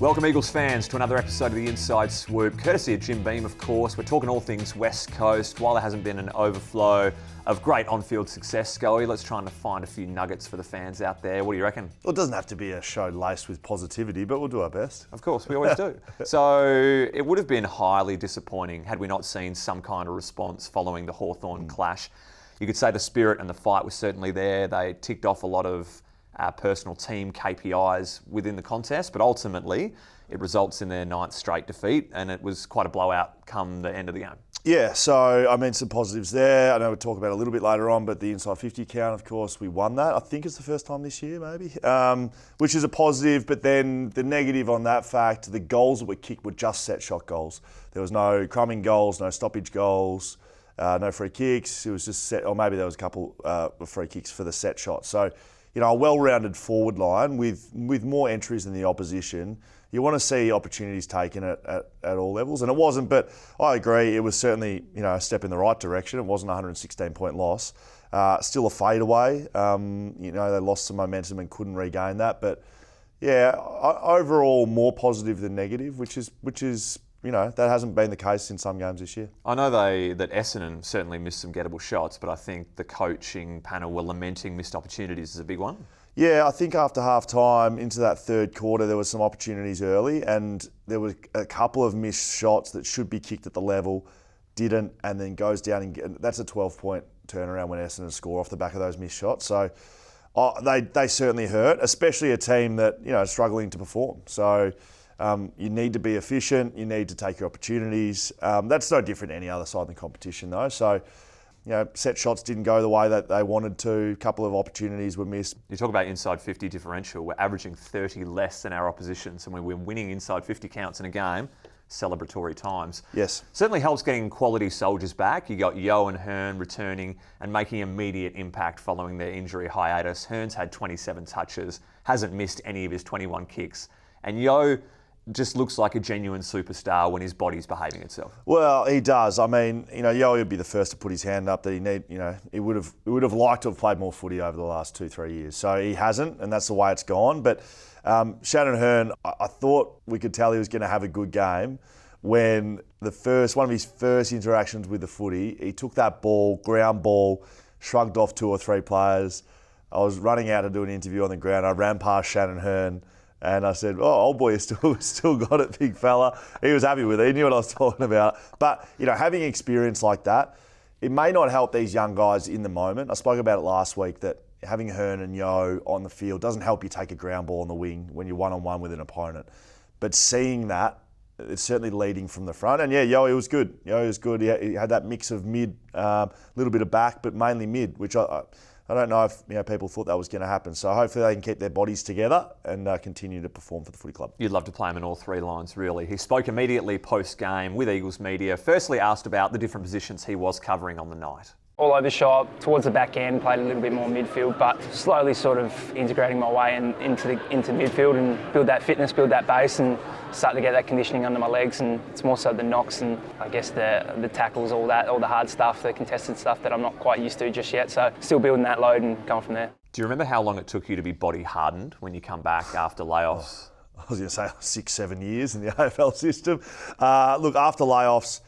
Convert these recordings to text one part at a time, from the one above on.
Welcome Eagles fans to another episode of the Inside Swoop, courtesy of Jim Beam of course. We're talking all things West Coast. While there hasn't been an overflow of great on-field success, Scully, let's try and find a few nuggets for the fans out there. What do you reckon? Well, it doesn't have to be a show laced with positivity, but we'll do our best. Of course, we always do. So it would have been highly disappointing had we not seen some kind of response following the Hawthorn clash. You could say the spirit and the fight was certainly there. They ticked off a lot of personal team KPIs within the contest, but ultimately it results in their 9th straight defeat, and it was quite a blowout come the end of the game. Yeah, so I mean some positives there. I know we'll talk about it a little bit later on, but the inside 50 count, of course, we won that. I think it's the first time this year, maybe, which is a positive. But then the negative on that fact, the goals that were kicked were just set shot goals. There was no crumbing goals, no stoppage goals, no free kicks. It was just set, or maybe there was a couple of free kicks for the set shot. So, you know, a well-rounded forward line with more entries than the opposition. You want to see opportunities taken at all levels, and it wasn't. But I agree, it was certainly, you know, a step in the right direction. It wasn't a 116-point loss. Still a fadeaway. You know, they lost some momentum and couldn't regain that. But yeah, overall more positive than negative, which is. You know, that hasn't been the case in some games this year. I know that Essendon certainly missed some gettable shots, but I think the coaching panel were lamenting missed opportunities as a big one. Yeah, I think after half-time, into that third quarter, there were some opportunities early, and there were a couple of missed shots that should be kicked at the level, didn't, and then goes down and that's a 12-point turnaround when Essendon score off the back of those missed shots. So they certainly hurt, especially a team that, you know, is struggling to perform. So you need to be efficient. You need to take your opportunities. That's no different to any other side in the competition, though. So, you know, set shots didn't go the way that they wanted to. A couple of opportunities were missed. You talk about inside 50 differential. We're averaging 30 less than our opposition. So when we're winning inside 50 counts in a game, celebratory times. Yes. Certainly helps getting quality soldiers back. You got Yo and Hearn returning and making immediate impact following their injury hiatus. Hearn's had 27 touches, hasn't missed any of his 21 kicks. And Yo just looks like a genuine superstar when his body's behaving itself. Well, he does. I mean, you know, Yo would be the first to put his hand up that he would have liked to have played more footy over the last 2-3 years. So he hasn't, and that's the way it's gone. But Shannon Hearn, I thought we could tell he was going to have a good game when one of his first interactions with the footy, he took that ball, ground ball, shrugged off 2 or 3 players. I was running out to do an interview on the ground. I ran past Shannon Hearn, and I said, "Oh, old boy, you still got it, big fella." He was happy with it. He knew what I was talking about. But, you know, having experience like that, it may not help these young guys in the moment. I spoke about it last week that having Hearn and Yo on the field doesn't help you take a ground ball on the wing when you're one-on-one with an opponent. But seeing that, it's certainly leading from the front. And yeah, Yo, he was good. He had that mix of mid, little bit of back, but mainly mid, which I don't know if, you know, people thought that was going to happen. So hopefully they can keep their bodies together and continue to perform for the footy club. You'd love to play him in all 3 lines, really. He spoke immediately post-game with Eagles media. Firstly asked about the different positions he was covering on the night. All over shop, towards the back end, played a little bit more midfield, but slowly sort of integrating my way into midfield and build that fitness, build that base, and start to get that conditioning under my legs. And it's more so the knocks and I guess the tackles, all the hard stuff, the contested stuff that I'm not quite used to just yet. So still building that load and going from there. Do you remember how long it took you to be body hardened when you come back after layoffs? I was going to say 6-7 years in the AFL system. Look, after layoffs,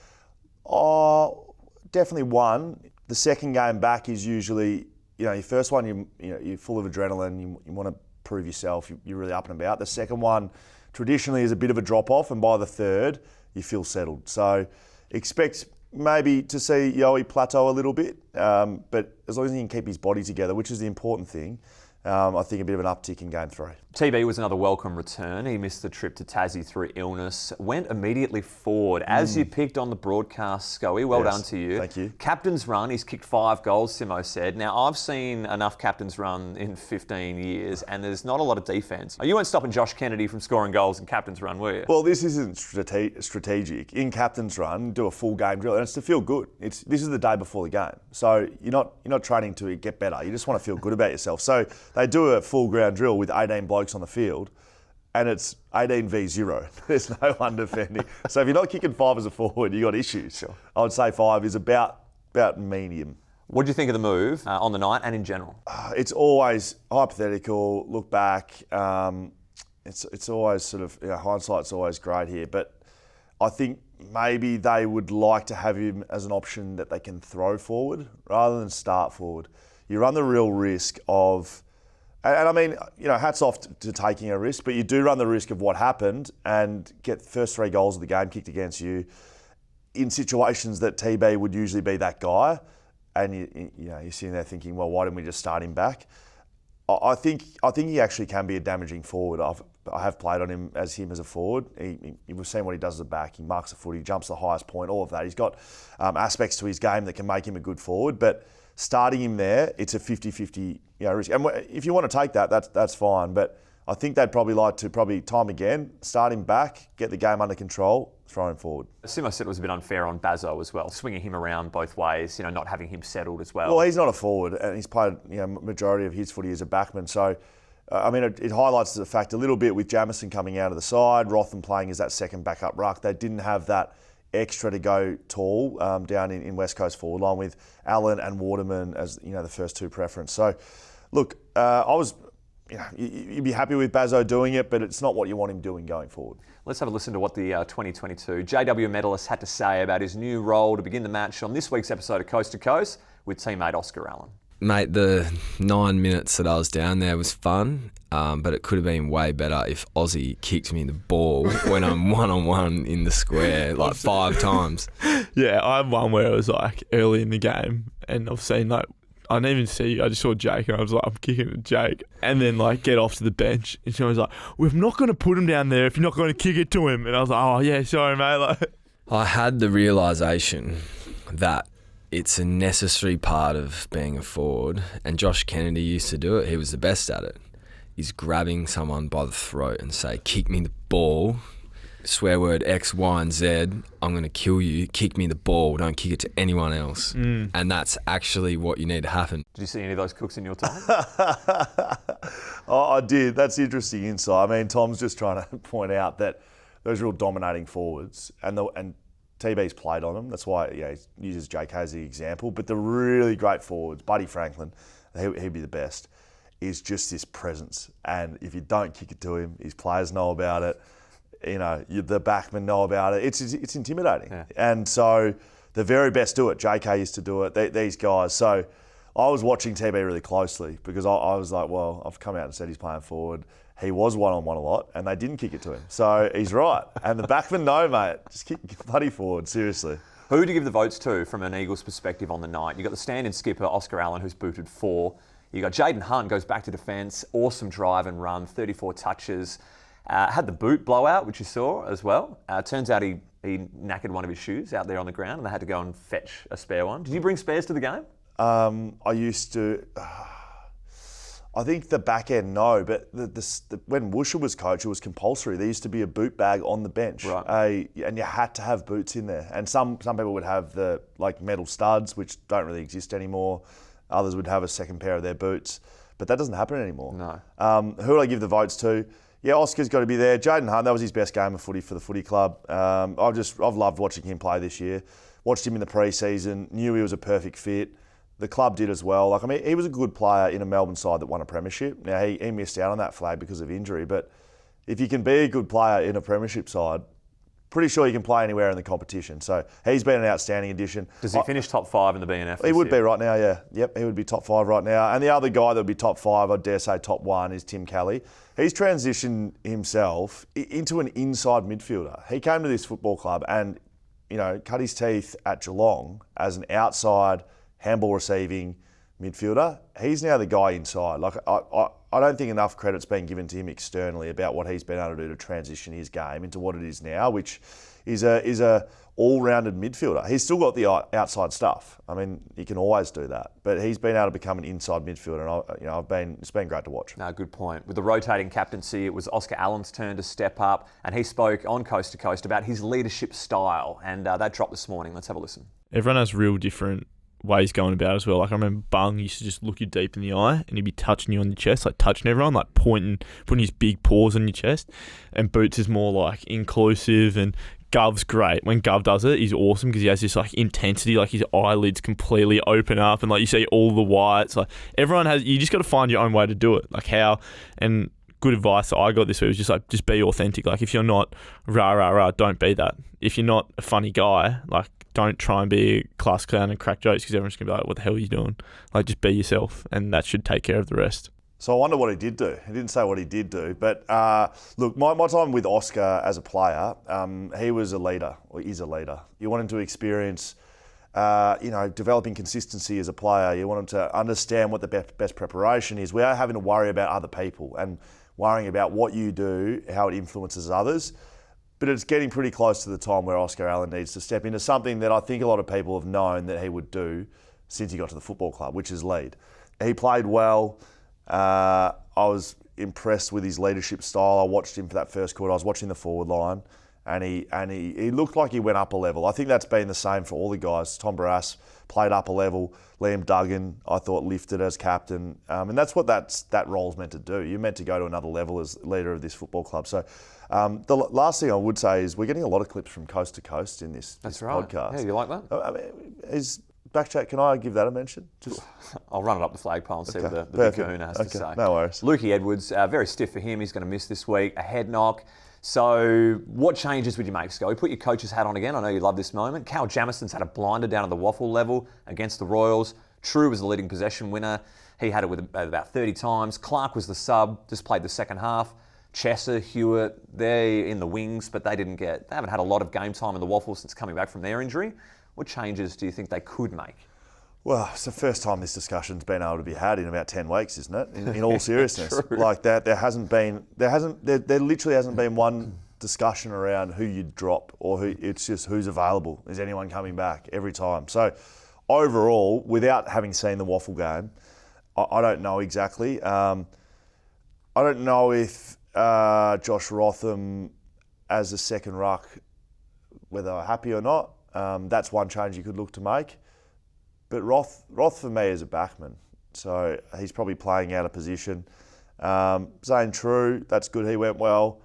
definitely one. The second game back is usually, you know, your first one, you're full of adrenaline, you want to prove yourself, you're really up and about. The second one traditionally is a bit of a drop-off, and by the third, you feel settled. So expect maybe to see Yowie plateau a little bit, but as long as he can keep his body together, which is the important thing, I think a bit of an uptick in game 3. TB was another welcome return. He missed the trip to Tassie through illness, went immediately forward. As you picked on the broadcast, Scully, well done to you. Thank you. Captain's run, he's kicked 5 goals, Simo said. Now, I've seen enough captain's run in 15 years, and there's not a lot of defence. You weren't stopping Josh Kennedy from scoring goals in captain's run, were you? Well, this isn't strategic. In captain's run, do a full game drill, and it's to feel good. This is the day before the game. So you're not training to get better. You just want to feel good about yourself. So they do a full ground drill with 18 blokes on the field, and it's 18 v 0. There's no one defending. So if you're not kicking 5 as a forward, you got issues. Sure. I would say 5 is about medium. What do you think of the move on the night and in general? It's always hypothetical. Look back. it's always sort of, hindsight's always great here, but I think maybe they would like to have him as an option that they can throw forward rather than start forward. You run the real risk of, and I mean, hats off to taking a risk, but you do run the risk of what happened and get the first 3 goals of the game kicked against you in situations that TB would usually be that guy, and you're sitting there thinking, well, why didn't we just start him back? I think he actually can be a damaging forward. I have played on him as a forward. We've seen what he does as a back. He marks the foot, he jumps the highest point, all of that. He's got aspects to his game that can make him a good forward, but starting him there, it's a 50-50 risk. And if you want to take that, that's fine. But I think they'd probably like to time again, start him back, get the game under control, throw him forward. Simo said it was a bit unfair on Bazzo as well, swinging him around both ways, not having him settled as well. Well, he's not a forward, and he's played majority of his footy as a backman. So, it highlights the fact a little bit with Jamison coming out of the side, Rotham playing as that second backup ruck. They didn't have that extra to go tall down in West Coast forward line with Allen and Waterman as the first 2 preference. So, look, you'd be happy with Bazzo doing it, but it's not what you want him doing going forward. Let's have a listen to what the 2022 JW medalist had to say about his new role to begin the match on this week's episode of Coast to Coast with teammate Oscar Allen. Mate, the 9 minutes that I was down there was fun, but it could have been way better if Aussie kicked me the ball when I'm one-on-one in the square 5 times. Yeah, I had one where it was early in the game, and I've seen I didn't even see you. I just saw Jake, and I was like, I'm kicking it to Jake. And then, get off to the bench. And she was like, we're not going to put him down there if you're not going to kick it to him. And I was like, oh, yeah, sorry, mate. I had the realisation that it's a necessary part of being a forward. And Josh Kennedy used to do it. He was the best at it. He's grabbing someone by the throat and say, kick me the ball. Swear word X, Y, and Z, I'm going to kill you. Kick me the ball. Don't kick it to anyone else. And that's actually what you need to happen. Did you see any of those cooks in your time? I did. That's interesting insight. I mean, Tom's just trying to point out that those real dominating forwards, and TB's played on them. That's why he uses JK as the example. But the really great forwards, Buddy Franklin, he'd be the best, is just this presence. And if you don't kick it to him, his players know about it. The backmen know about it. It's intimidating. Yeah. And so the very best do it. JK used to do it, these guys. So I was watching TB really closely because I was like, well, I've come out and said he's playing forward. He was one-on-one a lot, and they didn't kick it to him. So he's right. And the backmen know, mate. Just kick bloody forward, seriously. Who would you give the votes to from an Eagles perspective on the night? You got the stand-in skipper, Oscar Allen, who's booted 4. You got Jaden Hunt, goes back to defence. Awesome drive and run, 34 touches. Had the boot blowout, which you saw as well. Turns out he knackered one of his shoes out there on the ground, and they had to go and fetch a spare one. Did you bring spares to the game? I used to. I think the back end, no, but when Woosha was coach, it was compulsory. There used to be a boot bag on the bench, right? And you had to have boots in there. And some people would have the metal studs, which don't really exist anymore. Others would have a second pair of their boots, but that doesn't happen anymore. No. Who would I give the votes to? Yeah, Oscar's got to be there. Jaden Hunt, that was his best game of footy for the footy club. I've loved watching him play this year. Watched him in the pre-season, knew he was a perfect fit. The club did as well. He was a good player in a Melbourne side that won a premiership. Now, he missed out on that flag because of injury, but if you can be a good player in a premiership side, pretty sure you can play anywhere in the competition. So he's been an outstanding addition. Does he finish top 5 in the BNF? He would be right now, yeah. Yep, he would be top 5 right now. And the other guy that would be top 5, I dare say top 1, is Tim Kelly. He's transitioned himself into an inside midfielder. He came to this football club and, cut his teeth at Geelong as an outside handball receiving midfielder. He's now the guy inside. I don't think enough credit's been given to him externally about what he's been able to do to transition his game into what it is now, which is a all-rounded midfielder. He's still got the outside stuff. I mean, he can always do that, but he's been able to become an inside midfielder, and it's been great to watch. No, good point. With the rotating captaincy, it was Oscar Allen's turn to step up, and he spoke on Coast to Coast about his leadership style, and that dropped this morning. Let's have a listen. Everyone has real different ways going about as well. I remember Bung used to just look you deep in the eye and he'd be touching you on your chest, touching everyone, pointing, putting his big paws on your chest. And Boots is more inclusive, and Gov's great. When Gov does it, he's awesome because he has this intensity, his eyelids completely open up and you see all the whites. Everyone has, you just got to find your own way to do it. And good advice that I got this week was just be authentic. Like, if you're not rah, rah, rah, don't be that. If you're not a funny guy, like, don't try and be a class clown and crack jokes, because everyone's going to be like, what the hell are you doing? Like, just be yourself, and that should take care of the rest. So I wonder what he did do. He didn't say what he did do. But look, my time with Oscar as a player, he was a leader, or is a leader. You want him to experience, developing consistency as a player. You want him to understand what the best preparation is without having to worry about other people and worrying about what you do, how it influences others. But it's getting pretty close to the time where Oscar Allen needs to step into something that I think a lot of people have known that he would do since he got to the football club, which is lead. He played well. I was impressed with his leadership style. I watched him for that first quarter. I was watching the forward line, and he looked like he went up a level. I think that's been the same for all the guys. Tom Barrass played up a level. Liam Duggan, I thought, lifted as captain. And that's what that role's meant to do. You're meant to go to another level as leader of this football club. So the last thing I would say is we're getting a lot of clips from coast to coast in this podcast. Yeah, you like that? I mean, Backchat, can I give that a mention? I'll run it up the flagpole and see what the big kahuna has to say. No worries. Lukey Edwards, very stiff for him. He's going to miss this week. A head knock. So what changes would you make, Scully? Put your coach's hat on again. I know you love this moment. Cal Jamison's had a blinder down at the waffle level against the Royals. True was the leading possession winner. He had it with about 30 times. Clark was the sub, just played the second half. Chesser, Hewitt, they're in the wings, but they haven't had a lot of game time in the waffle since coming back from their injury. What changes do you think they could make? Well, it's the first time this discussion's been able to be had in about 10 weeks, isn't it? In all seriousness. Like that, there literally hasn't been one discussion around who you'd drop or it's just who's available. Is anyone coming back every time? So overall, without having seen the waffle game, I don't know exactly. I don't know if Josh Rotham as a second ruck, whether they're happy or not. That's one change you could look to make. But Roth for me is a backman, so he's probably playing out of position. Zane True, that's good, he went well.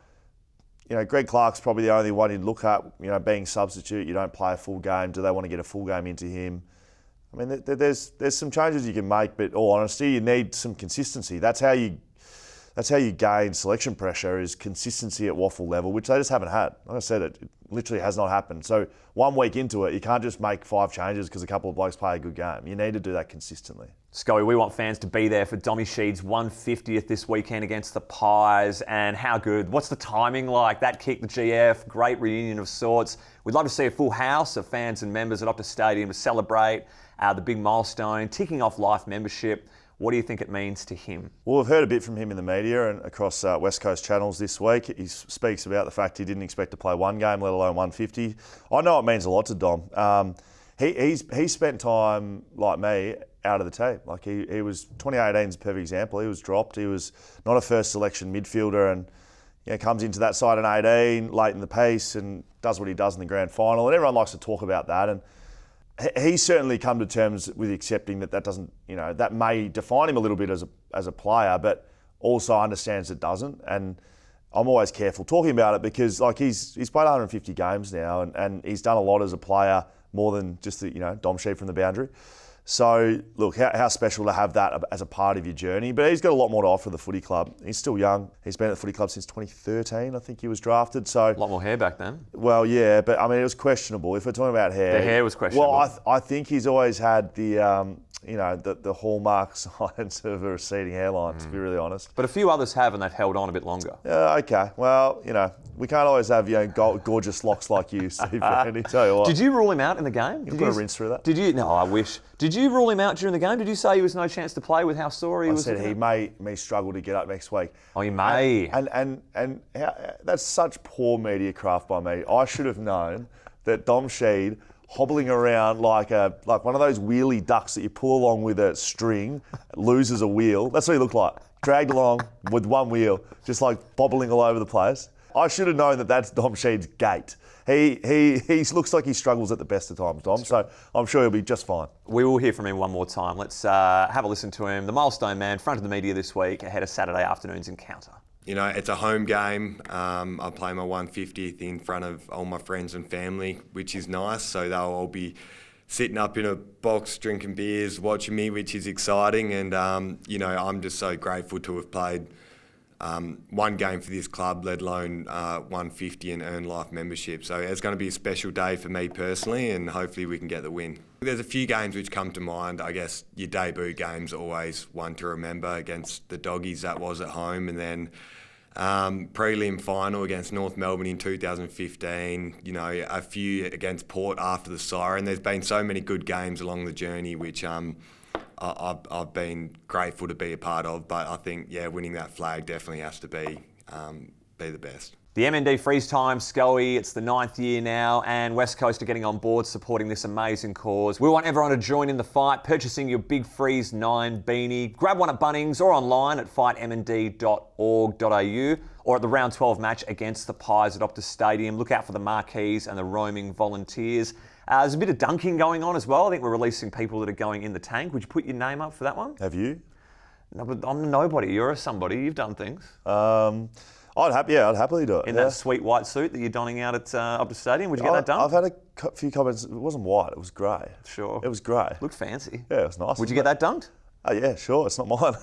Greg Clark's probably the only one you'd look at, being substitute, you don't play a full game, do they want to get a full game into him? I mean, there's some changes you can make, but in all honesty, you need some consistency. That's how you gain selection pressure, is consistency at waffle level, which they just haven't had. Like I said, it literally has not happened. So 1 week into it, you can't just make 5 changes because a couple of blokes play a good game. You need to do that consistently. Scully, we want fans to be there for Dommy Sheed's 150th this weekend against the Pies. And how good? What's the timing like? That kick, the GF, great reunion of sorts. We'd love to see a full house of fans and members at Optus Stadium to celebrate the big milestone, ticking off life membership. What do you think it means to him? Well, we've heard a bit from him in the media and across West Coast channels this week. He speaks about the fact he didn't expect to play one game, let alone 150. I know it means a lot to Dom. He spent time, like me, out of the team. Like he was 2018's a perfect example. He was dropped. He was not a first selection midfielder, and comes into that side in 18, late in the piece, and does what he does in the grand final. And everyone likes to talk about that. And he's certainly come to terms with accepting that doesn't, that may define him a little bit as a player, but also understands it doesn't. And I'm always careful talking about it because he's played 150 games now and he's done a lot as a player, more than just the Dom Sheed from the boundary. So look, how special to have that as a part of your journey. But he's got a lot more to offer the footy club. He's still young. He's been at the footy club since 2013, I think he was drafted. So a lot more hair back then. Well, yeah, but I mean, it was questionable. If we're talking about hair, the hair was questionable. Well, I think he's always had the hallmark signs of a receding hairline, to be really honest. But a few others have, and they've held on a bit longer. Yeah, okay. Well, we can't always have gorgeous locks like you, Steve. Bandy, tell you what. Did you rule him out in the game? You've got to rinse through that. Did you? No, I wish. Did you rule him out during the game? Did you say he was no chance to play with how sore he was? I said he may struggle to get up next week. Oh, he may. And that's such poor media craft by me. I should have known that Dom Sheed, hobbling around like one of those wheelie ducks that you pull along with a string, loses a wheel. That's what he looked like. Dragged along with one wheel, just like bobbling all over the place. I should have known that that's Dom Sheed's gait. He looks like he struggles at the best of times, Dom, so I'm sure he'll be just fine. We will hear from him one more time. Let's have a listen to him. The milestone man, front of the media this week, ahead of Saturday afternoon's encounter. It's a home game. I play my 150th in front of all my friends and family, which is nice. So they'll all be sitting up in a box, drinking beers, watching me, which is exciting. And, I'm just so grateful to have played one game for this club, let alone 150 and earn life membership. So it's going to be a special day for me personally, and hopefully we can get the win. There's a few games which come to mind. I guess your debut game's always one to remember against the Doggies, that was at home, and then prelim final against North Melbourne in 2015, a few against Port after the siren. There's been so many good games along the journey which I've been grateful to be a part of, but I think, winning that flag definitely has to be the best. The MND Freeze Time, Scully, it's the 9th year now, and West Coast are getting on board supporting this amazing cause. We want everyone to join in the fight, purchasing your Big Freeze 9 beanie. Grab one at Bunnings or online at fightmnd.org.au or at the round 12 match against the Pies at Optus Stadium. Look out for the marquees and the roaming volunteers. There's a bit of dunking going on as well. I think we're releasing people that are going in the tank. Would you put your name up for that one? Have you? No, but I'm a nobody. You're a somebody. You've done things. I'd happily do it. In that sweet white suit that you're donning out at Optus Stadium. Would you get that done? I've had a few comments. It wasn't white. It was grey. Sure. It was grey. Looked fancy. Yeah, it was nice. Would you get that done? Oh, yeah, sure. It's not mine.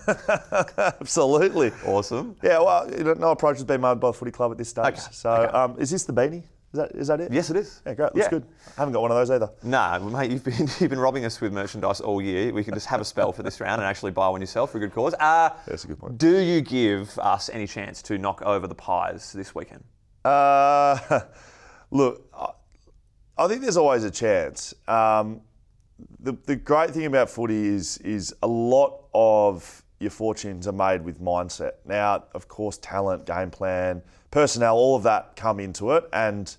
Absolutely. Awesome. Yeah, well, no approach has been made by the footy club at this stage. Okay. So, is this the beanie? Is that it? Yes, it is. Yeah, great. Looks good. I haven't got one of those either. No, mate, you've been robbing us with merchandise all year. We can just have a spell for this round and actually buy one yourself for a good cause. That's a good point. Do you give us any chance to knock over the Pies this weekend? Look, I think there's always a chance. The great thing about footy is a lot of your fortunes are made with mindset. Now, of course, talent, game plan, personnel, all of that come into it, and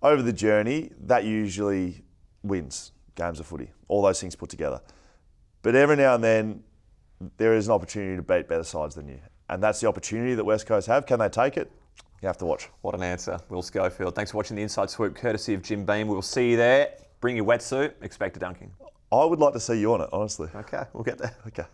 over the journey, that usually wins games of footy, all those things put together. But every now and then, there is an opportunity to beat better sides than you. And that's the opportunity that West Coast have. Can they take it? You have to watch. What an answer, Will Schofield. Thanks for watching the Inside Swoop, courtesy of Jim Beam. We'll see you there. Bring your wetsuit, expect a dunking. I would like to see you on it, honestly. Okay, we'll get there. Okay.